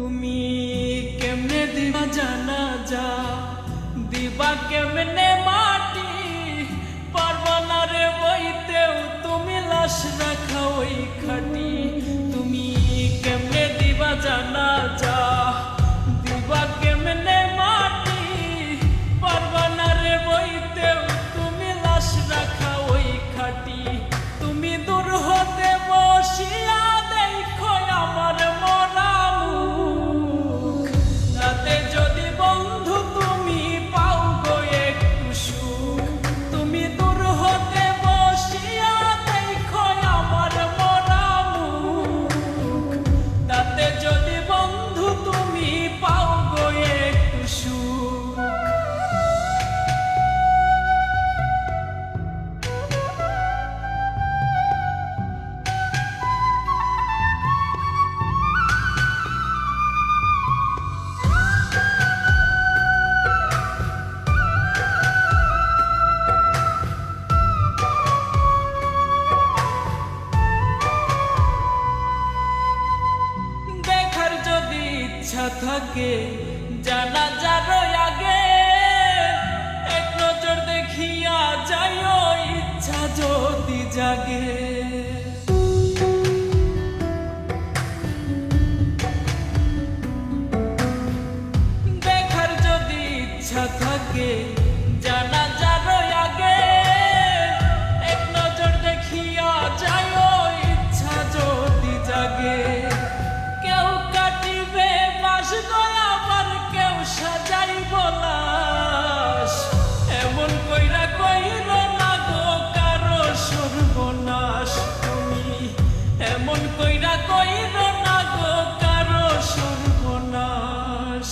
তুমি কেমনে দিবা জানাজা, দিবা কেমনে মাটি, পারবা না রে বইতেও তুমি লাশ রাখা ওই খাটি। তুমি কেমনে দিবা জানাজা, দিবা কেমনে মাটি, পারবা না রে বইতেও তুমি লাশ রাখা ওই খাটি। তুমি দূর হতে বসিয়া দেখো আমার মরা মুখ, তাতে যদি বন্ধু তুমি পাও গো একটু সুখ। তুমি দূর হতে বসিয়া দেখো আমার মরা মুখ, তাতে যদি বন্ধু তুমি পাও গো একটু সুখ। ইচ্ছা থাকে জানাজার আগে, এক নজর দেখিয়া যাইও ইচ্ছা যদি জাগে। দেখার যদি ইচ্ছা থাকে জানাজার আগে, এক নজর দেখিয়া যাইও ইচ্ছা যদি জাগে। আবার কেউ সাজাইব লাশ, এমন কইরা কইর না গো কারো সর্বনাশ। তুমি এমন কইরা কইর না গো কারো সর্বনাশ।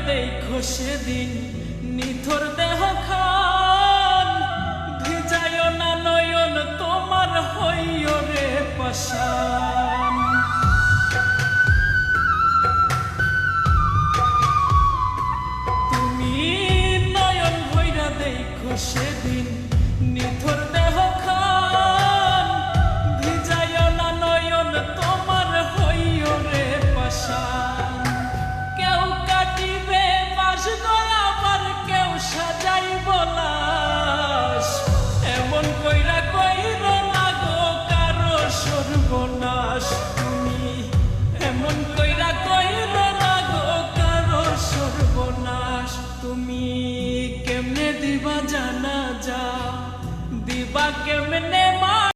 দেখো সেদিন নিথর দেহ খান, ভিজায় না নয়ন তোমার হইও রে পাষাণ। তুমি নয়ন ভৈরা দেখো সেদিন নিথর দেহ খান, ভিজায় না নয়ন তোমার হইও রে পাষাণ। আবার কেউ সাজাইব লাশ, এমন কইরা কইর না গো কারো সর্বনাশ। তুমি এমন কইরা কইর না গো কারো সর্বনাশ। তুমি কেমনে দিবা জানাজা, দিবা কেমনে